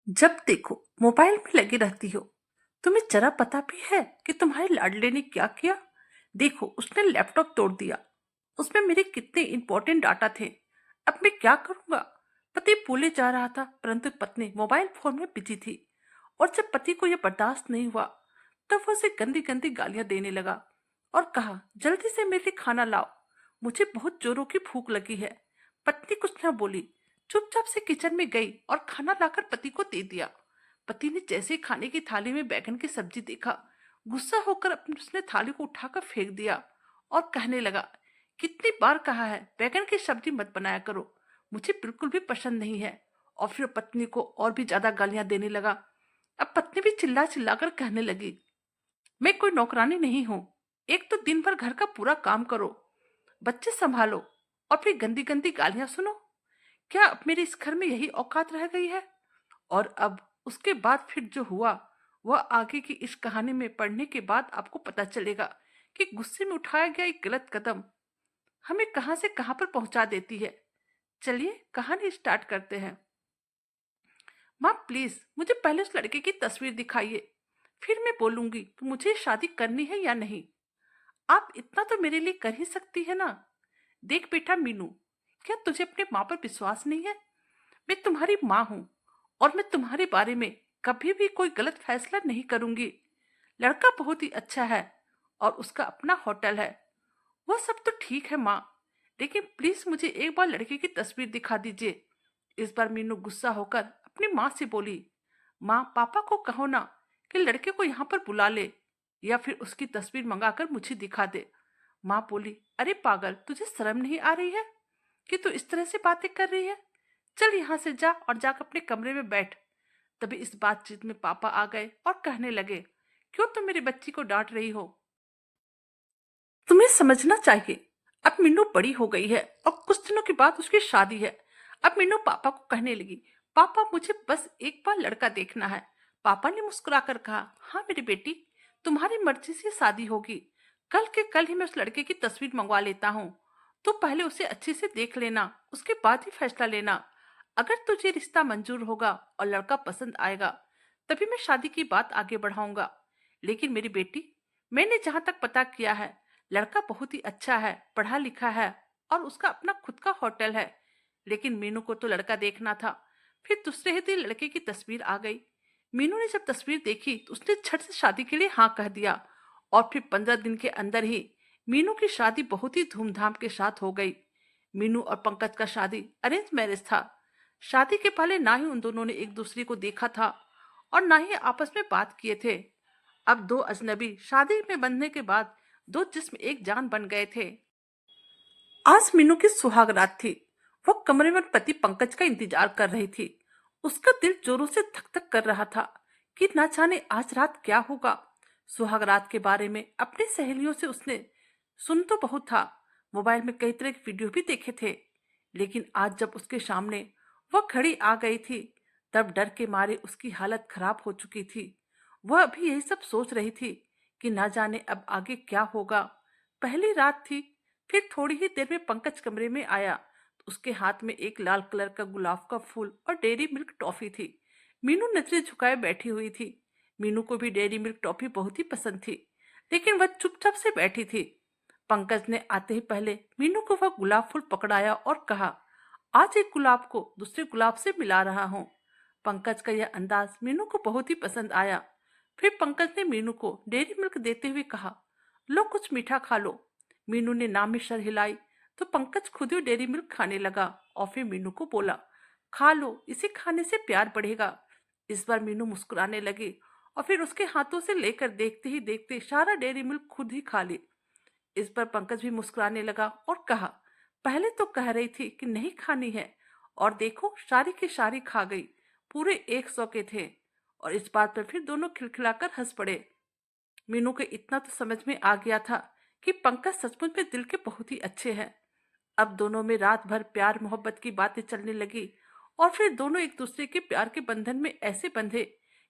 जब देखो मोबाइल में लगी रहती हो। तुम्हें जरा पता भी है कि तुम्हारे लाडले ने क्या किया? देखो उसने लैपटॉप तोड़ दिया। उसमें मेरे कितने इंपॉर्टेंट डाटा थे। अब मैं क्या करूंगा? पति बोले जा रहा था परंतु पत्नी मोबाइल फोन में बिजी थी। और जब पति को यह बर्दाश्त नहीं हुआ तब वो उसे गंदी गंदी गालियां देने लगा और कहा, जल्दी से मेरे लिए खाना लाओ, मुझे बहुत जोरों की भूख लगी है। पत्नी कुछ न बोली, चुपचाप से किचन में गई और खाना लाकर पति को दे दिया। पति ने जैसे ही खाने की थाली में बैगन की सब्जी देखा, गुस्सा होकर अपने उसने थाली को उठाकर फेंक दिया और कहने लगा, कितनी बार कहा है बैगन की सब्जी मत बनाया करो, मुझे बिल्कुल भी पसंद नहीं है। और फिर पत्नी को और भी ज्यादा गालियां देने लगा। अब पत्नी भी चिल्ला चिल्ला कर कहने लगी, मैं कोई नौकरानी नहीं हूं। एक तो दिन भर घर का पूरा काम करो, बच्चे संभालो और फिर गंदी गंदी गालियां सुनो। क्या अब मेरे इस घर में यही औकात रह गई है? और अब उसके बाद फिर जो हुआ वह आगे की इस कहानी में पढ़ने के बाद आपको पता चलेगा कि गुस्से में उठाया गया एक गलत कदम हमें कहां से कहां पर पहुंचा देती है। चलिए कहानी स्टार्ट करते हैं। माँ प्लीज मुझे पहले उस लड़के की तस्वीर दिखाइए, फिर मैं बोलूंगी कि मुझे शादी करनी है या नहीं। आप इतना तो मेरे लिए कर ही सकती है ना। देख बेटा मीनू, क्या तुझे अपने माँ पर विश्वास नहीं है? मैं तुम्हारी माँ हूं और मैं तुम्हारे बारे में कभी भी कोई गलत फैसला नहीं करूंगी। लड़का बहुत ही अच्छा है और उसका अपना होटल है। वह सब तो ठीक है माँ, लेकिन प्लीज मुझे एक बार लड़के की तस्वीर दिखा दीजिए। इस बार मीनू गुस्सा होकर अपनी माँ से बोली, माँ पापा को कहो ना कि लड़के को यहाँ पर बुला ले या फिर उसकी तस्वीर मंगाकर मुझे दिखा दे। माँ बोली, अरे पागल, तुझे शर्म नहीं आ रही है कि तू इस तरह से बातें कर रही है? चल यहाँ से जा और जाकर अपने कमरे में बैठ। तभी इस बातचीत में पापा आ गए और कहने लगे, क्यों तुम मेरी बच्ची को डांट रही हो? तुम्हें समझना चाहिए, अब मीनू बड़ी हो गई है और कुछ दिनों के बाद उसकी शादी है। अब मीनू पापा को कहने लगी, पापा मुझे बस एक बार लड़का देखना है। पापा ने मुस्कुराकर कहा, हाँ मेरी बेटी, तुम्हारी मर्जी से शादी होगी। कल के कल ही मैं उस लड़के की तस्वीर मंगवा लेता हूँ। तो पहले उसे अच्छे से देख लेना, उसके बाद ही फैसला लेना। अगर तुझे रिश्ता मंजूर होगा और लड़का पसंद आएगा तभी मैं शादी की बात आगे बढ़ाऊंगा। लेकिन मेरी बेटी, मैंने जहां तक पता किया है, लड़का बहुत ही अच्छा है, पढ़ा लिखा है और उसका अपना खुद का होटल है। लेकिन मीनू को तो लड़का देखना था। फिर दूसरे ही दिन लड़के की तस्वीर आ गई। मीनू ने जब तस्वीर देखी तो उसने झट से शादी के लिए हाँ कह दिया। और फिर 15 दिन के अंदर ही मीनू की शादी बहुत ही धूमधाम के साथ हो गई। मीनू और पंकज का शादी अरेंज मैरिज था। शादी के पहले ना ही उन दोनों ने एक दूसरे को देखा था और ना ही आपस में बात किए थे। अब दो अजनबी शादी में बंधने के बाद दो जिस्म एक जान बन गए थे। आज मीनू की सुहाग रात थी। वो कमरे में पति पंकज का इंतजार कर रही थी। उसका दिल जोरों से धक धक कर रहा था कि ना जाने आज रात क्या होगा। सुहाग रात के बारे में अपनी सहेलियों से उसने सुन तो बहुत था, मोबाइल में कई तरह के वीडियो भी देखे थे। लेकिन आज जब उसके सामने वह खड़ी आ गई थी तब डर के मारे उसकी हालत खराब हो चुकी थी। वह अभी यही सब सोच रही थी कि ना जाने अब आगे क्या होगा। पहली रात थी। फिर थोड़ी ही देर में पंकज कमरे में आया तो उसके हाथ में एक लाल कलर का गुलाब का फूल और डेयरी मिल्क टॉफी थी। मीनू नजरें झुकाए बैठी हुई थी। मीनू को भी डेयरी मिल्क टॉफी बहुत ही पसंद थी, लेकिन वह चुपचाप से बैठी थी। पंकज ने आते ही पहले मीनू को वह गुलाब फूल पकड़ाया और कहा, आज एक गुलाब को दूसरे गुलाब से मिला रहा हूँ। पंकज का यह अंदाज मीनू को बहुत ही पसंद आया। फिर पंकज ने मीनू को डेयरी मिल्क देते हुए कहा, लो कुछ मीठा खा लो। मीनू ने नाम में सर हिलाई तो पंकज खुद ही डेयरी मिल्क खाने लगा और फिर मीनू को बोला, खा लो, इसे खाने से प्यार बढ़ेगा। इस बार मीनू मुस्कुराने लगी और फिर उसके हाथों से लेकर देखते ही देखते सारा डेयरी मिल्क खुद ही खा ली। इस पर पंकज भी मुस्कुराने लगा और कहा, पहले तो कह रही थी कि नहीं खानी है और देखो सारी की सारी खा गई, पूरे 100 के थे। और इस बात पर फिर दोनों खिलखिलाकर हंस पड़े। मीनू को इतना तो समझ में आ गया था कि पंकज सचमुच में दिल के बहुत ही अच्छे हैं। अब दोनों में रात भर प्यार मोहब्बत की बातें चलने लगी और फिर दोनों एक दूसरे के प्यार के बंधन में ऐसे बंधे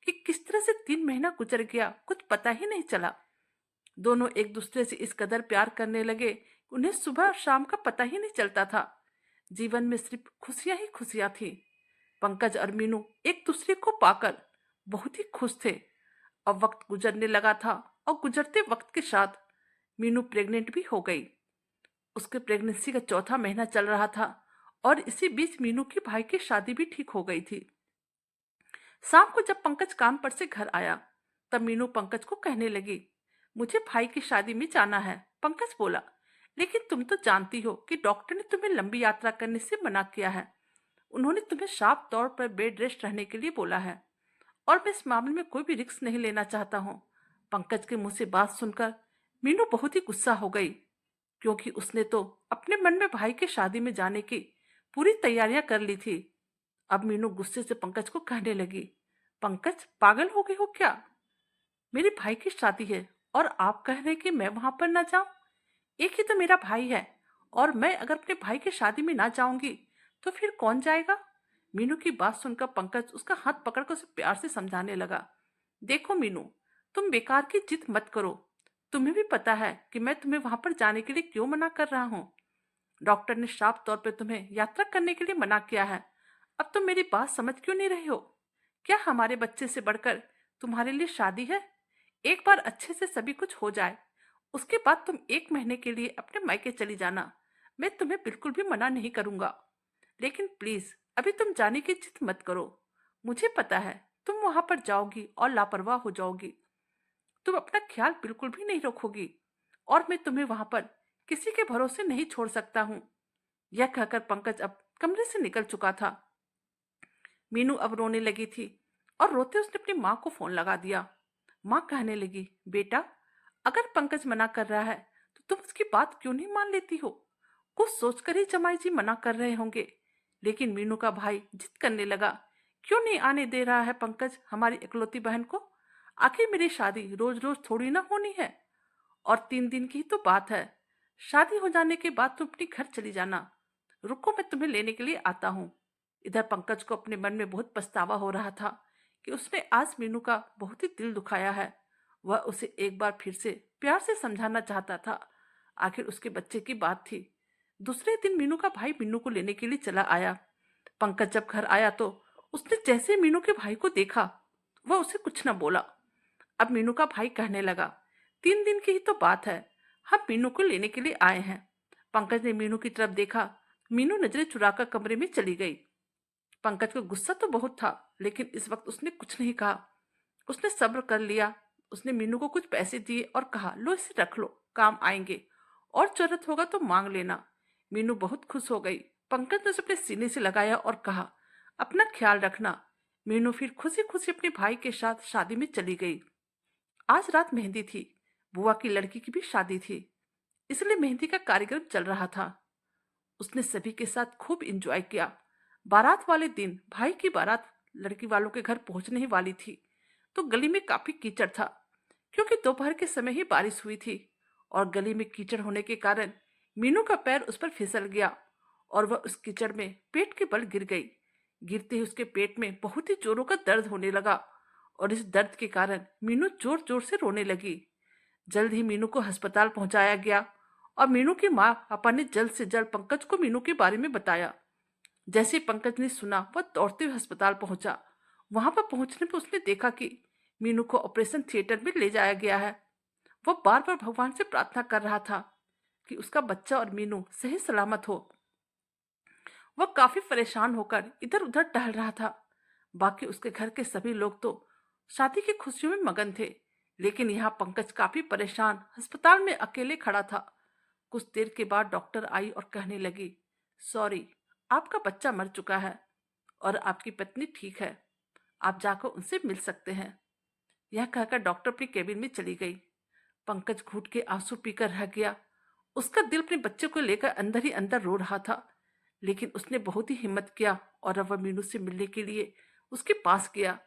कि किस तरह से 3 महीना गुजर गया कुछ पता ही नहीं चला। दोनों एक दूसरे से इस कदर प्यार करने लगे, उन्हें सुबह और शाम का पता ही नहीं चलता था। जीवन में सिर्फ खुशियां ही खुशियां थी। पंकज और मीनू एक दूसरे को पाकर बहुत ही खुश थे। अब वक्त गुजरने लगा था और गुजरते वक्त के साथ मीनू प्रेग्नेंट भी हो गई। उसके प्रेगनेंसी का चौथा महीना चल रहा था और इसी बीच मीनू की भाई की शादी भी ठीक हो गई थी। शाम को जब पंकज काम पर से घर आया तब मीनू पंकज को कहने लगी, मुझे भाई की शादी में जाना है। पंकज बोला, लेकिन तुम तो जानती हो कि डॉक्टर ने तुम्हें लंबी यात्रा करने से मना किया है। उन्होंने तुम्हें साफ तौर पर बेड रेस्ट रहने के लिए बोला है और मैं इस मामले में कोई भी रिस्क नहीं लेना चाहता हूँ। पंकज के मुंह से बात सुनकर मीनू बहुत ही गुस्सा हो गई, क्योंकि उसने तो अपने मन में भाई की शादी में जाने की पूरी तैयारियां कर ली थी। अब मीनू गुस्से से पंकज को कहने लगी, पंकज पागल हो गए हो क्या? मेरे भाई की शादी है और आप कह रहे हैं कि मैं वहां पर ना जाऊं? एक ही तो मेरा भाई है और मैं अगर अपने भाई की शादी में ना जाऊंगी तो फिर कौन जाएगा? मीनू की बात सुनकर पंकज उसका हाथ पकड़कर उसे प्यार से समझाने लगा, देखो मीनू, तुम बेकार की जिद मत करो। तुम्हें भी पता है कि मैं तुम्हें वहां पर जाने के लिए क्यों मना कर रहा हूँ। डॉक्टर ने साफ तौर पर तुम्हें यात्रा करने के लिए मना किया है। अब तुम मेरी बात समझ क्यों नहीं रही हो? क्या हमारे बच्चे से बढ़कर तुम्हारे लिए शादी है? एक बार अच्छे से सभी कुछ हो जाए, उसके बाद तुम 1 महीने के लिए अपने मायके चली जाना। मैं तुम्हें बिल्कुल भी मना नहीं करूंगा, लेकिन प्लीज अभी तुम जाने की जिद मत करो। मुझे पता है तुम वहां पर जाओगी और लापरवाह हो जाओगी। तुम अपना ख्याल बिल्कुल भी नहीं रखोगी और मैं तुम्हें वहां पर किसी के भरोसे नहीं छोड़ सकता हूँ। यह कहकर पंकज अब कमरे से निकल चुका था। मीनू अब रोने लगी थी और रोते उसने अपनी माँ को फोन लगा दिया। माँ कहने लगी, बेटा, अगर पंकज मना कर रहा है तो तुम उसकी बात क्यों नहीं मान लेती हो? कुछ सोचकर ही जमाई जी मना कर रहे होंगे। लेकिन मीनू का भाई जिद करने लगा, क्यों नहीं आने दे रहा है पंकज हमारी इकलौती बहन को? आखिर मेरी शादी रोज रोज थोड़ी ना होनी है, और 3 दिन की ही तो बात है। शादी हो जाने के बाद तुम अपने घर चली जाना। रुको, मैं तुम्हें लेने के लिए आता हूँ। इधर पंकज को अपने मन में बहुत पछतावा हो रहा था कि उसने आज मीनू का बहुत ही दिल दुखाया है। वह उसे एक बार फिर से प्यार से समझाना चाहता था, आखिर उसके बच्चे की बात थी। दूसरे दिन मीनू का भाई मीनू को लेने के लिए चला आया। पंकज जब घर आया तो उसने जैसे ही मीनू के भाई को देखा, वह उसे कुछ न बोला। अब मीनू का भाई कहने लगा, 3 दिन की ही तो बात है, हम मीनू को लेने के लिए आए हैं। पंकज ने मीनू की तरफ देखा। मीनू नजरें चुराकर कमरे में चली गई। पंकज को गुस्सा तो बहुत था, लेकिन इस वक्त उसने कुछ नहीं कहा। उसने सब्र कर लिया। उसने मीनू को कुछ पैसे दिए और कहा, लो इसे रख लो, काम आएंगे, और जरूरत होगा तो मांग लेना। मीनू बहुत खुश हो गई। पंकज ने उसे अपने सीने से लगाया और कहा, अपना ख्याल रखना। मीनू फिर खुशी खुशी अपने भाई के साथ शादी में चली गई। आज रात मेहंदी थी। बुआ की लड़की की भी शादी थी, इसलिए मेहंदी का कार्यक्रम चल रहा था। उसने सभी के साथ खूब एंजॉय किया। बारात वाले दिन भाई की बारात लड़की वालों के घर पहुंचने ही वाली थी तो गली में काफी कीचड़ था, क्योंकि दोपहर के समय ही बारिश हुई थी। और गली में कीचड़ होने के कारण मीनू का पैर उस पर फिसल गया और वह उस कीचड़ में पेट के बल गिर गई। गिरते ही उसके पेट में बहुत ही जोरों का दर्द होने लगा और इस दर्द के कारण मीनू जोर जोर से रोने लगी। जल्द ही मीनू को अस्पताल पहुंचाया गया और मीनू की माँ पापा ने जल्द से जल्द पंकज को मीनू के बारे में बताया। जैसे ही पंकज ने सुना, वह दौड़ते हुए अस्पताल पहुंचा। वहां पर पहुंचने पर उसने देखा कि मीनू को ऑपरेशन थिएटर में ले जाया गया है। वह बार बार भगवान से प्रार्थना कर रहा था कि उसका बच्चा और मीनू सही सलामत हो। वह काफी परेशान होकर इधर उधर टहल रहा था। बाकी उसके घर के सभी लोग तो शादी की खुशियों में मगन थे, लेकिन यहाँ पंकज काफी परेशान अस्पताल में अकेले खड़ा था। कुछ देर के बाद डॉक्टर आई और कहने लगी, सॉरी, आपका बच्चा मर चुका है और आपकी पत्नी ठीक है, आप जाकर उनसे मिल सकते हैं। यह कहकर डॉक्टर अपनी केबिन में चली गई। पंकज घूट के आंसू पीकर रह गया। उसका दिल अपने बच्चे को लेकर अंदर ही अंदर रो रहा था, लेकिन उसने बहुत ही हिम्मत किया और अब वह मीनू से मिलने के लिए उसके पास गया।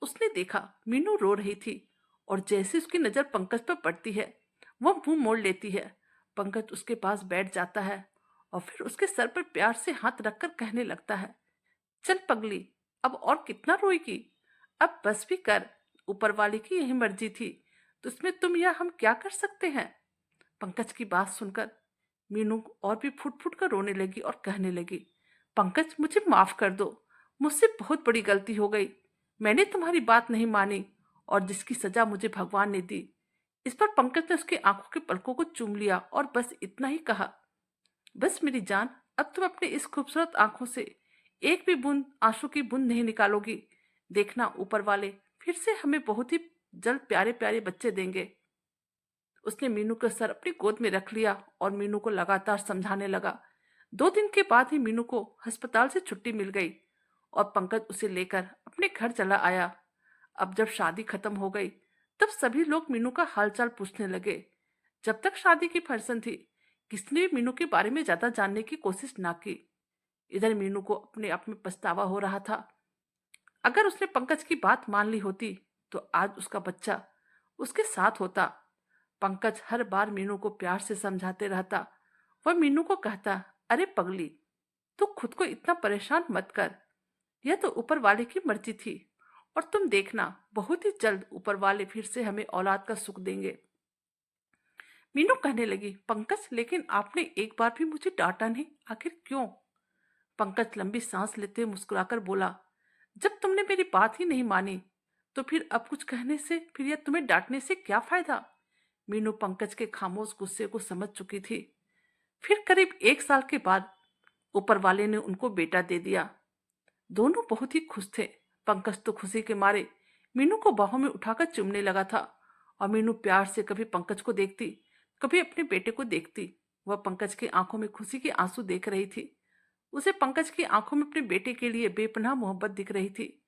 उसने देखा मीनू रो रही थी और जैसे उसकी नजर पंकज पर पड़ती है, वह मुंह मोड़ लेती है। पंकज उसके पास बैठ जाता है और फिर उसके सर पर प्यार से हाथ रखकर कहने लगता है, चल पगली, अब और कितना रोएगी? अब बस भी कर, ऊपर वाले की यही मर्जी थी, तो इसमें तुम या हम क्या कर सकते हैं? पंकज की बात सुनकर मीनू और भी फुट फुट कर रोने लगी और कहने लगी, पंकज, मुझे माफ कर दो, मुझसे बहुत बड़ी गलती हो गई। मैंने तुम्हारी बात नहीं मानी और जिसकी सजा मुझे भगवान ने दी। इस पर पंकज ने उसकी आंखों के पलकों को चूम लिया और बस इतना ही कहा, बस मेरी जान, अब तुम अपनी इस खूबसूरत आंखों से एक भी बूंद आंसू की बूंद नहीं निकालोगी। देखना ऊपर वाले फिर से हमें बहुत ही जल्द प्यारे प्यारे बच्चे देंगे। उसने मीनू का सर अपनी गोद में रख लिया और मीनू को लगातार समझाने लगा। 2 दिन के बाद ही मीनू को अस्पताल से छुट्टी मिल गई और पंकज उसे लेकर अपने घर चला आया। अब जब शादी खत्म हो गई तब सभी लोग मीनू का हालचाल पूछने लगे। जब तक शादी की फंक्शन थी किसी ने भी मीनू के बारे में ज्यादा जानने की कोशिश ना की। इधर मीनू को अपने आप में पछतावा हो रहा था। अगर उसने पंकज की बात मान ली होती तो आज उसका बच्चा उसके साथ होता। पंकज हर बार मीनू को प्यार से समझाते रहता। वह मीनू को कहता, अरे पगली, तू खुद को इतना परेशान मत कर। यह तो ऊपर वाले की मर्जी थी और तुम देखना बहुत ही जल्द ऊपर वाले फिर से हमें औलाद का सुख देंगे। मीनू कहने लगी, पंकज लेकिन आपने एक बार भी मुझे डांटा नहीं, आखिर क्यों? पंकज लंबी सांस लेते हुए मुस्कुराकर बोला, जब तुमने मेरी बात ही नहीं मानी तो फिर अब कुछ कहने से फिर या तुम्हें डांटने से क्या फायदा? मीनू पंकज के खामोश गुस्से को समझ चुकी थी। फिर करीब 1 साल के बाद ऊपर वाले ने उनको बेटा दे दिया। दोनों बहुत ही खुश थे। पंकज तो खुशी के मारे मीनू को बाहों में उठाकर चूमने लगा था और मीनू प्यार से कभी पंकज को देखती, कभी अपने बेटे को देखती। वह पंकज की आंखों में खुशी के आंसू देख रही थी। उसे पंकज की आंखों में अपने बेटे के लिए बेपनाह मोहब्बत दिख रही थी।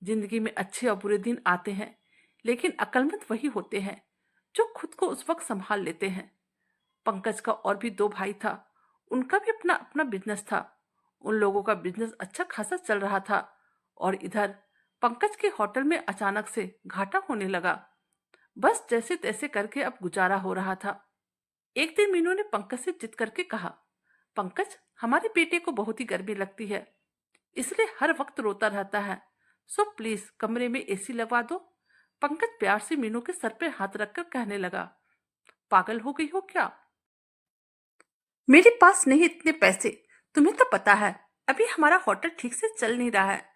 जिंदगी में अच्छे और बुरे दिन आते हैं, लेकिन अक्लमंद वही होते हैं जो खुद को उस वक्त संभाल लेते हैं। पंकज का और भी 2 भाई था। उनका भी अपना अपना बिजनेस था। उन लोगों का बिजनेस अच्छा खासा चल रहा था और इधर पंकज के होटल में अचानक से घाटा होने लगा। बस जैसे तैसे करके अब गुजारा हो रहा था। एक दिन मीनू ने पंकज से जिद करके कहा, पंकज, हमारे बेटे को बहुत ही गर्मी लगती है, इसलिए हर वक्त रोता रहता है, सो प्लीज कमरे में एसी लगवा दो। पंकज प्यार से मीनू के सर पे हाथ रखकर कहने लगा, पागल हो गई हो क्या? मेरे पास नहीं इतने पैसे, तुम्हें तो पता है अभी हमारा होटल ठीक से चल नहीं रहा है।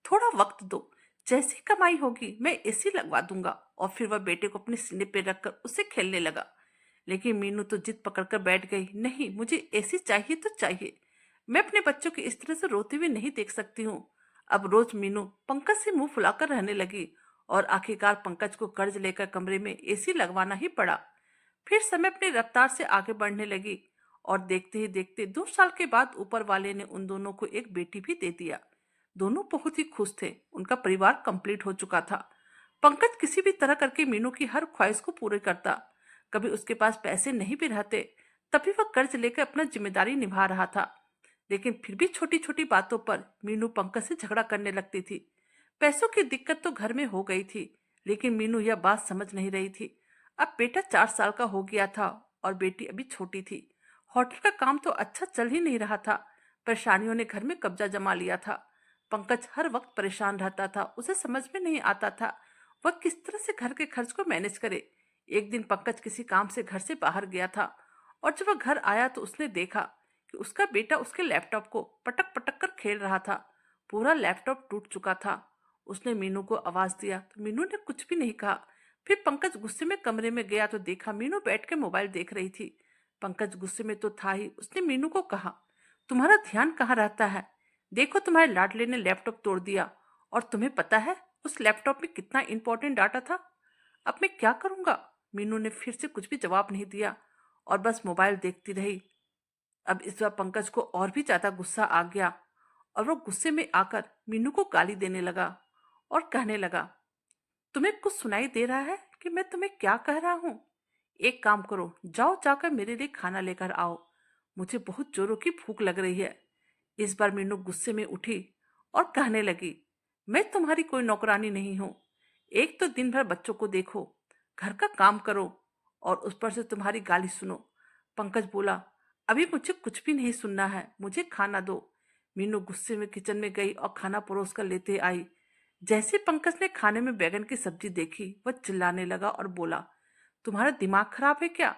थोड़ा वक्त दो, जैसी कमाई होगी मैं एसी लगवा दूंगा। और फिर वह बेटे को अपने सीने पे रखकर उससे खेलने लगा। लेकिन मीनू तो जिद पकड़कर बैठ गई, नहीं मुझे एसी चाहिए तो चाहिए। मैं अपने बच्चों को इस तरह से रोते हुए नहीं देख सकती हूँ। अब रोज मीनू पंकज से मुंह फुलाकर रहने लगी और आखिरकार पंकज को कर्ज लेकर कमरे में एसी लगवाना ही पड़ा। फिर समय अपनी रफ्तार से आगे बढ़ने लगी और देखते ही देखते 2 साल के बाद ऊपर वाले ने उन दोनों को एक बेटी भी दे दिया। दोनों बहुत ही खुश थे। उनका परिवार कंप्लीट हो चुका था। पंकज किसी भी तरह करके मीनू की हर ख्वाहिश को पूरे करता। कभी उसके पास पैसे नहीं भी रहते तभी वह कर्ज लेकर अपना जिम्मेदारी निभा रहा था। लेकिन फिर भी छोटी छोटी बातों पर मीनू पंकज से झगड़ा करने लगती थी। पैसों की दिक्कत तो घर में हो गई थी, लेकिन मीनू यह बात समझ नहीं रही थी। अब बेटा 4 साल का हो गया था और बेटी अभी छोटी थी। होटल का काम तो अच्छा चल ही नहीं रहा था। परेशानियों ने घर में कब्जा जमा लिया था। पंकज हर वक्त परेशान रहता था। उसे समझ में नहीं आता था वह किस तरह से घर के खर्च को मैनेज करे। एक दिन पंकज किसी काम से घर से बाहर गया था और जब वह घर आया तो उसने देखा कि उसका बेटा उसके लैपटॉप को पटक पटक कर खेल रहा था। पूरा लैपटॉप टूट चुका था। उसने मीनू को आवाज दिया तो मीनू ने कुछ भी नहीं कहा। फिर पंकज गुस्से में कमरे में गया तो देखा मीनू बैठ के मोबाइल देख रही थी। पंकज गुस्से में तो था ही। उसने मीनू को कहा, तुम्हारा ध्यान कहाँ रहता है? देखो तुम्हारे लाडले ने लैपटॉप तोड़ दिया और तुम्हें पता है उस लैपटॉप में कितना इंपॉर्टेंट डाटा था। अब मैं क्या करूंगा? मीनू ने फिर से कुछ भी जवाब नहीं दिया और बस मोबाइल देखती रही। अब इस बार पंकज को और भी ज्यादा गुस्सा आ गया और वो गुस्से में आकर मीनू को गाली देने लगा और कहने लगा, तुम्हें कुछ सुनाई दे रहा है कि मैं तुम्हें क्या कह रहा हूँ? एक काम करो, जाओ जाकर मेरे लिए खाना लेकर आओ, मुझे बहुत जोरों की भूख लग रही है। इस बार मीनू गुस्से में उठी और कहने लगी, मैं तुम्हारी कोई नौकरानी नहीं हूँ। एक तो दिन भर बच्चों को देखो, घर का काम करो और उस पर से तुम्हारी गाली सुनो। पंकज बोला, अभी मुझे कुछ भी नहीं सुनना है, मुझे खाना दो। मीनू गुस्से में किचन में गई और खाना परोस कर लेते आई। जैसे पंकज ने खाने में बैगन की सब्जी देखी वह चिल्लाने लगा और बोला, तुम्हारा दिमाग खराब है क्या?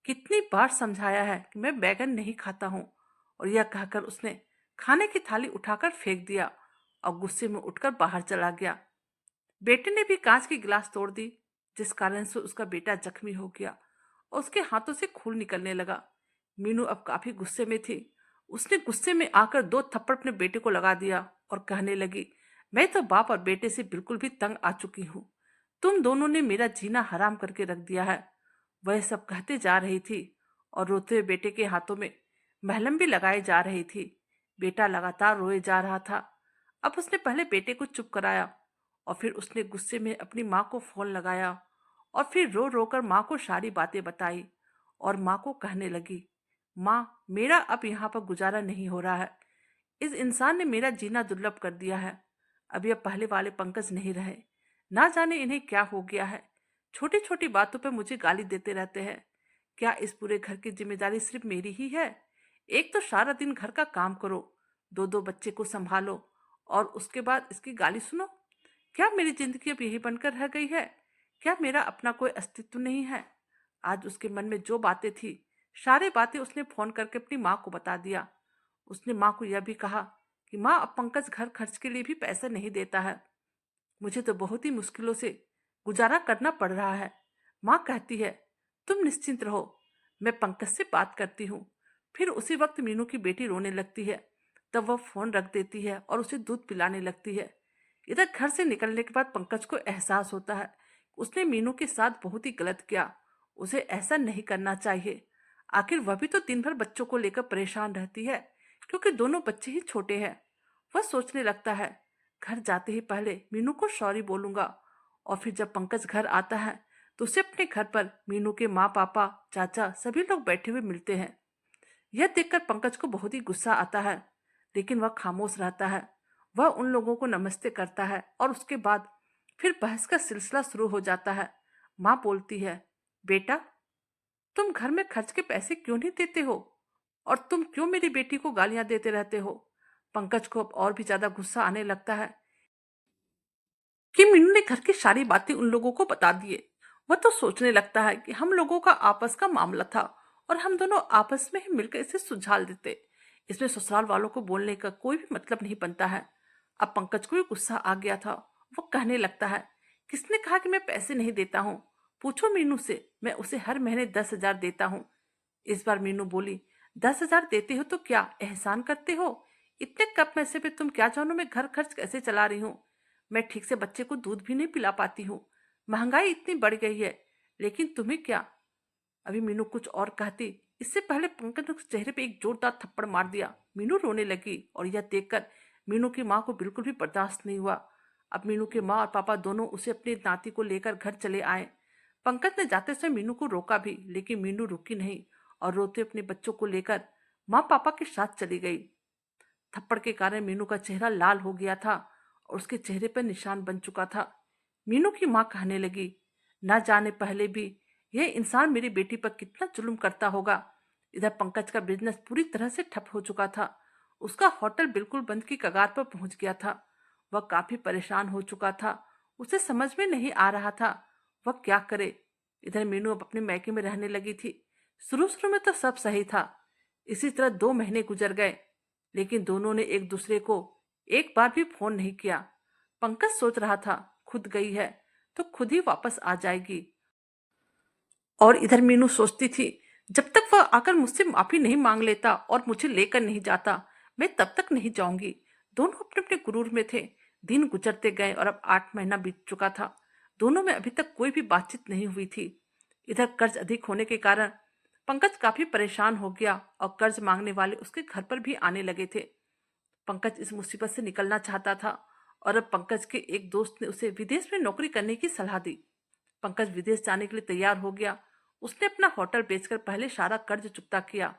कितनी बार समझाया है कि मैं बैगन नहीं खाता हूँ। और यह कहकर उसने खाने की थाली उठाकर फेंक दिया और गुस्से में उठकर बाहर चला गया। बेटे ने भी कांच की गिलास तोड़ दी, जिस कारण से उसका बेटा जख्मी हो गया और उसके हाथों से खून निकलने लगा। मीनू अब काफी गुस्से में थी। उसने गुस्से में आकर 2 थप्पड़ अपने बेटे को लगा दिया और कहने लगी, मैं तो बाप और बेटे से बिल्कुल भी तंग आ चुकी हूँ। तुम दोनों ने मेरा जीना हराम करके रख दिया है। वह सब कहते जा रही थी और रोते हुए बेटे के हाथों में महलम भी लगाई जा रही थी। बेटा लगातार रोए जा रहा था। अब उसने पहले बेटे को चुप कराया और फिर उसने गुस्से में अपनी माँ को फोन लगाया और फिर रो रो कर माँ को सारी बातें बताई और माँ को कहने लगी, माँ, मेरा अब यहाँ पर गुजारा नहीं हो रहा है। इस इंसान ने मेरा जीना दुर्लभ कर दिया है। अब यह पहले वाले पंकज नहीं रहे। ना जाने इन्हें क्या हो गया है। छोटी छोटी बातों पर मुझे गाली देते रहते हैं। क्या इस पूरे घर की जिम्मेदारी सिर्फ मेरी ही है? एक तो सारा दिन घर का काम करो, 2 बच्चे को संभालो और उसके बाद इसकी गाली सुनो। क्या मेरी जिंदगी अब यही बनकर रह गई है? क्या मेरा अपना कोई अस्तित्व नहीं है? आज उसके मन में जो बातें थी, सारी बातें उसने फोन करके अपनी माँ को बता दिया। उसने माँ को यह भी कहा कि माँ, अब पंकज घर खर्च के लिए भी पैसे नहीं देता है। मुझे तो बहुत ही मुश्किलों से गुजारा करना पड़ रहा है। माँ कहती है, तुम निश्चिंत रहो, मैं पंकज से बात करती हूँ। फिर उसी वक्त मीनू की बेटी रोने लगती है। तब वह फोन रख देती है और उसे दूध पिलाने लगती है। इधर घर से निकलने के बाद पंकज को एहसास होता है उसने मीनू के साथ बहुत ही गलत किया। उसे ऐसा नहीं करना चाहिए। आखिर वह भी तो दिन भर बच्चों को लेकर परेशान रहती है, क्योंकि दोनों बच्चे ही छोटे हैं। वह सोचने लगता है, घर जाते ही पहले मीनू को सॉरी बोलूंगा और फिर जब पंकज घर आता है तो उसे अपने घर पर मीनू के माँ, पापा, चाचा सभी लोग बैठे हुए मिलते हैं। यह देखकर पंकज को बहुत ही गुस्सा आता है, लेकिन वह खामोश रहता है। वह उन लोगों को नमस्ते करता है और उसके बाद फिर बहस का सिलसिला शुरू हो जाता है। माँ बोलती है, बेटा, तुम घर में खर्च के पैसे क्यों नहीं देते हो और तुम क्यों मेरी बेटी को गालियां देते रहते हो? पंकज को अब और भी ज्यादा गुस्सा आने लगता है कि मीनू ने घर की सारी बातें उन लोगों को बता दिए। वह तो सोचने लगता है कि हम लोगों का आपस का मामला था और हम दोनों आपस में ही मिलकर इसे सुलझा देते। इसमें ससुराल वालों को बोलने का कोई भी मतलब नहीं बनता है। अब पंकज को भी गुस्सा आ गया था। वो कहने लगता है, किसने कहा कि मैं पैसे नहीं देता हूँ? पूछो मीनू से, मैं उसे हर महीने 10,000 देता हूँ। इस बार मीनू बोली, 10,000 देते हो तो क्या एहसान करते हो? इतने कम पैसे पे तुम क्या जानो मैं घर खर्च कैसे चला रही हूँ। मैं ठीक से बच्चे को दूध भी नहीं पिला पाती हूँ। महंगाई इतनी बढ़ गई है, लेकिन तुम्हें क्या? अभी मीनू कुछ और कहती, इससे पहले पंकज ने उसके चेहरे पे एक जोरदार थप्पड़ मार दिया। मीनू रोने लगी और यह देखकर मीनू की माँ को बिल्कुल भी बर्दाश्त नहीं हुआ। अब मीनू के माँ और पापा दोनों उसे अपनी नाती को लेकर घर चले आए। पंकज ने जाते समय मीनू को रोका भी, लेकिन मीनू रुकी नहीं और रोते अपने बच्चों को लेकर माँ पापा के साथ चली गई। थप्पड़ के कारण मीनू का चेहरा लाल हो गया था और उसके चेहरे पर निशान बन चुका था। मीनू की माँ कहने लगी, ना जाने पहले भी यह इंसान मेरी बेटी पर कितना जुल्म करता होगा। इधर पंकज का बिजनेस पूरी तरह से ठप हो चुका था। उसका होटल बिल्कुल बंद की कगार पर पहुंच गया था। वह काफी परेशान हो चुका था। उसे समझ में नहीं आ रहा था वह क्या करे। इधर मीनू अब अपने मैके में रहने लगी थी। शुरू शुरू में तो सब सही था। इसी तरह 2 महीने गुजर गए, लेकिन दोनों ने एक दूसरे को एक बार भी फोन नहीं किया। पंकज सोच रहा था, खुद गई है तो खुद ही वापस आ जाएगी। और इधर मीनू सोचती थी, जब तक वह आकर मुझसे माफी नहीं मांग लेता और मुझे लेकर नहीं जाता, मैं तब तक नहीं जाऊंगी। दोनों अपने अपने गुरूर में थे। दिन गुजरते गए और अब 8 महीना बीत चुका था। दोनों में अभी तक कोई भी बातचीत नहीं हुई थी। इधर कर्ज अधिक होने के कारण पंकज काफी परेशान हो गया और कर्ज मांगने वाले उसके घर पर भी आने लगे थे। पंकज इस मुसीबत से निकलना चाहता था और अब पंकज के एक दोस्त ने उसे विदेश में नौकरी करने की सलाह दी। पंकज विदेश जाने के लिए तैयार हो गया। उसने अपना होटल बेचकर पहले सारा कर्ज चुकता किया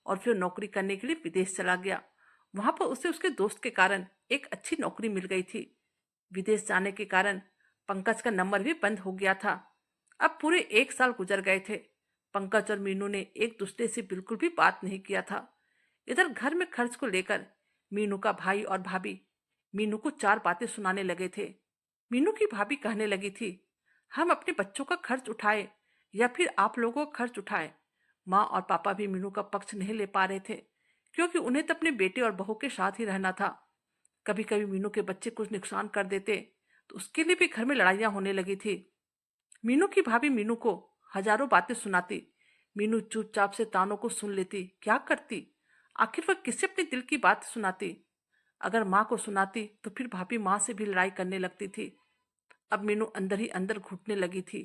और फिर नौकरी करने के लिए विदेश चला गया। वहां पर उसे उसके दोस्त के कारण एक अच्छी नौकरी मिल गई थी। विदेश जाने के कारण पंकज का नंबर भी बंद हो गया था। अब पूरे 1 साल गुजर गए थे। पंकज और मीनू ने एक दूसरे से बिल्कुल भी बात नहीं किया था। इधर घर में खर्च को लेकर मीनू का भाई और भाभी मीनू को 4 बातें सुनाने लगे थे। मीनू की भाभी कहने लगी थी, हम अपने बच्चों का खर्च उठाए या फिर आप लोगों का खर्च उठाए। माँ और पापा भी मीनू का पक्ष नहीं ले पा रहे थे, क्योंकि उन्हें तो अपने बेटे और बहू के साथ ही रहना था। कभी कभी मीनू के बच्चे कुछ नुकसान कर देते तो उसके लिए भी घर में लड़ाइयाँ होने लगी थी। मीनू की भाभी मीनू को हजारों बातें सुनाती। मीनू चुपचाप से तानों को सुन लेती। क्या करती? आखिर वह किसे अपने दिल की बात सुनाती? अगर माँ को सुनाती तो फिर भाभी माँ से भी लड़ाई करने लगती थी। अब मीनू अंदर ही अंदर घुटने लगी थी।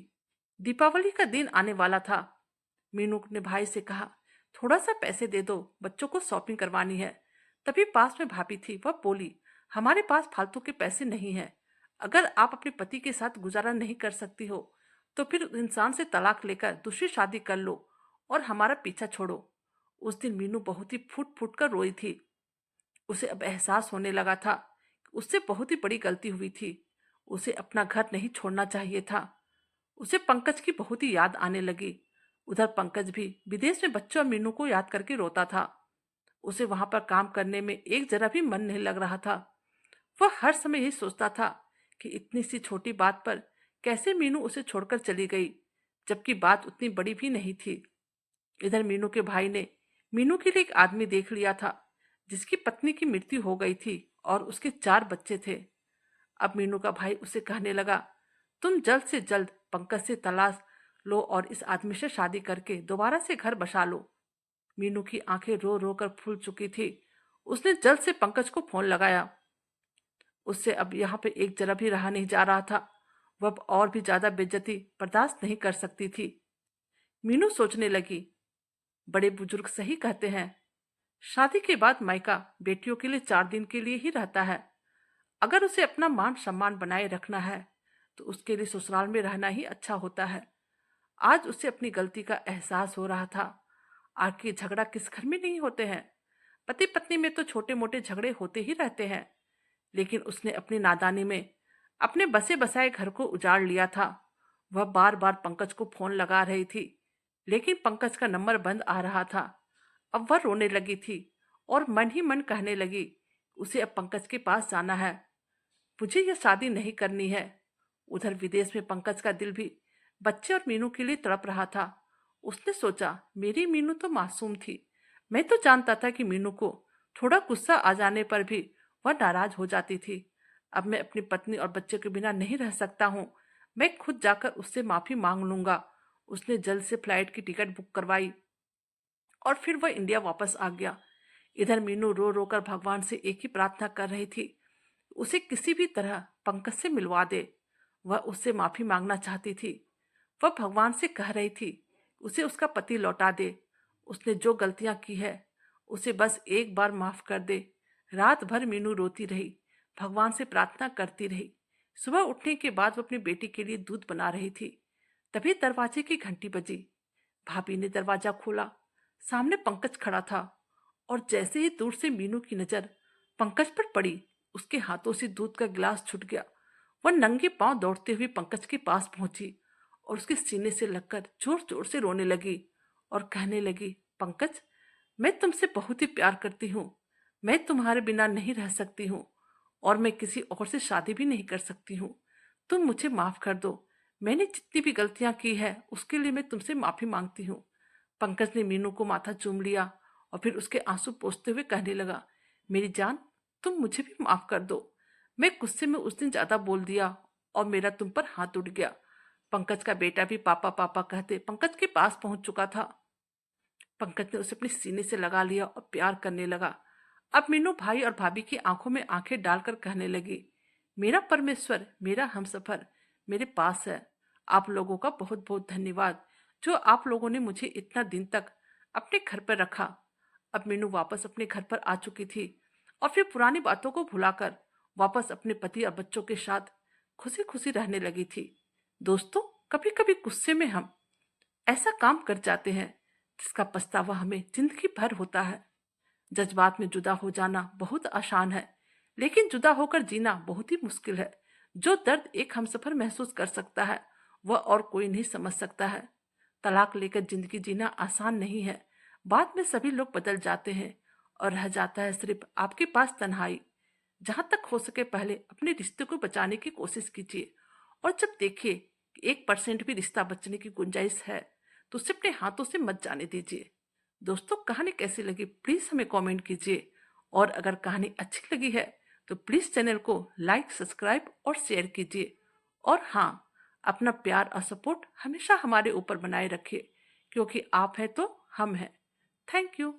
दीपावली का दिन आने वाला था। मीनू ने भाई से कहा, थोड़ा सा पैसे दे दो, बच्चों को शॉपिंग करवानी है। तभी पास में भाभी थी। वह बोली, हमारे पास फालतू के पैसे नहीं हैं। अगर आप अपने पति के साथ गुजारा नहीं कर सकती हो तो फिर उस इंसान से तलाक लेकर दूसरी शादी कर लो और हमारा पीछा छोड़ो। उस दिन मीनू बहुत ही फूट फूट कर रोई थी। उसे अब एहसास होने लगा था कि उससे बहुत ही बड़ी गलती हुई थी। उसे अपना घर नहीं छोड़ना चाहिए था। उसे पंकज की बहुत ही याद आने लगी। उधर पंकज भी विदेश में बच्चों और मीनू को याद करके रोता था। उसे वहां पर काम करने में एक जरा भी मन नहीं लग रहा था। वह हर समय यही सोचता था कि इतनी सी छोटी बात पर कैसे मीनू उसे छोड़कर चली गई, जबकि बात उतनी बड़ी भी नहीं थी। इधर मीनू के भाई ने मीनू के लिए एक आदमी देख लिया था जिसकी पत्नी की मृत्यु हो गई थी और उसके 4 बच्चे थे। अब मीनू का भाई उसे कहने लगा, तुम जल्द से जल्द पंकज से तलाश लो और इस आदमी से शादी करके दोबारा से घर बसा लो। मीनू की आंखें रो रो कर फूल चुकी थी। उसने जल्द से पंकज को फोन लगाया। उससे अब यहाँ पे एक जरा भी रहा नहीं जा रहा था। वह अब और भी ज्यादा बेइज्जती बर्दाश्त नहीं कर सकती थी। मीनू सोचने लगी, बड़े बुजुर्ग सही कहते हैं, शादी के बाद मायका बेटियों के लिए 4 दिन के लिए ही रहता है। अगर उसे अपना मान सम्मान बनाए रखना है तो उसके लिए ससुराल में रहना ही अच्छा होता है। आज उसे अपनी गलती का एहसास हो रहा था। आखिर झगड़ा किस घर में नहीं होते हैं। पति पत्नी में तो छोटे मोटे झगड़े होते ही रहते हैं। लेकिन उसने अपनी नादानी में अपने बसे बसाए घर को उजाड़ लिया था। वह बार बार पंकज को फोन लगा रही थी, लेकिन पंकज का नंबर बंद आ रहा था। अब वह रोने लगी थी और मन ही मन कहने लगी, उसे अब पंकज के पास जाना है। मुझे यह शादी नहीं करनी है। उधर विदेश में पंकज का दिल भी बच्चे और मीनू के लिए तड़प रहा था। उसने सोचा, मेरी मीनू तो मासूम थी। मैं तो जानता था कि मीनू को थोड़ा गुस्सा आ जाने पर भी वह नाराज हो जाती थी। अब मैं अपनी पत्नी और बच्चे के बिना नहीं रह सकता हूँ। मैं खुद जाकर उससे माफी मांग लूंगा। उसने जल्द से फ्लाइट की टिकट बुक करवाई और फिर वह इंडिया वापस आ गया। इधर मीनू रो रो कर भगवान से एक ही प्रार्थना कर रही थी, उसे किसी भी तरह पंकज से मिलवा दे। वह उससे माफी मांगना चाहती थी। वह भगवान से कह रही थी, उसे उसका पति लौटा दे। उसने जो गलतियां की है उसे बस एक बार माफ कर दे। रात भर मीनू रोती रही, भगवान से प्रार्थना करती रही। सुबह उठने के बाद वो अपनी बेटी के लिए दूध बना रही थी। तभी दरवाजे की घंटी बजी। भाभी ने दरवाजा खोला। सामने पंकज खड़ा था और जैसे ही दूर से मीनू की नजर पंकज पर पड़ी, उसके हाथों से दूध का गिलास छूट गया। वह नंगे पांव दौड़ते हुए पंकज के पास पहुंची और उसके सीने से लगकर जोर जोर से रोने लगी और कहने लगी, पंकज, मैं तुमसे बहुत ही प्यार करती हूँ। मैं तुम्हारे बिना नहीं रह सकती हूँ और मैं किसी और से शादी भी नहीं कर सकती हूँ। तुम मुझे माफ कर दो। मैंने जितनी भी गलतियां की है उसके लिए मैं तुमसे माफी मांगती हूँ। पंकज ने मीनू को माथा चूम लिया और फिर उसके आंसू पोंछते हुए कहने लगा, मेरी जान, तुम मुझे भी माफ कर दो। मैं गुस्से में उस दिन ज्यादा बोल दिया और मेरा तुम पर हाथ उठ गया। पंकज का बेटा भी पापा पापा कहते पंकज के पास पहुंच चुका था। पंकज ने उसे अपने सीने से लगा लिया और प्यार करने लगा। अब मीनू भाई और भाभी की आंखों में आंखें डालकर कहने लगी, मेरा परमेश्वर, मेरा हमसफर मेरे पास है। आप लोगों का बहुत बहुत धन्यवाद जो आप लोगों ने मुझे इतना दिन तक अपने घर पर रखा। अब मीनू वापस अपने घर पर आ चुकी थी और फिर पुरानी बातों को भुलाकर वापस अपने पति और बच्चों के साथ खुशी खुशी रहने लगी थी। दोस्तों, कभी कभी गुस्से में हम ऐसा काम कर जाते हैं जिसका पछतावा हमें जिंदगी भर होता है। जज्बात में जुदा हो जाना बहुत आसान है, लेकिन जुदा होकर जीना बहुत ही मुश्किल है। जो दर्द एक हमसफर महसूस कर सकता है वह और कोई नहीं समझ सकता है। तलाक लेकर जिंदगी जीना आसान नहीं है। बाद में सभी लोग बदल जाते हैं और रह जाता है सिर्फ आपके पास तन्हाई। जहां तक हो सके पहले अपने रिश्ते को बचाने की कोशिश कीजिए और जब देखिए कि 1% भी रिश्ता बचने की गुंजाइश है तो उसे अपने हाथों से मत जाने दीजिए। दोस्तों, कहानी कैसी लगी प्लीज हमें कमेंट कीजिए और अगर कहानी अच्छी लगी है तो प्लीज़ चैनल को लाइक, सब्सक्राइब और शेयर कीजिए। और हाँ, अपना प्यार और सपोर्ट हमेशा हमारे ऊपर बनाए रखिए, क्योंकि आप हैं तो हम हैं। Thank you.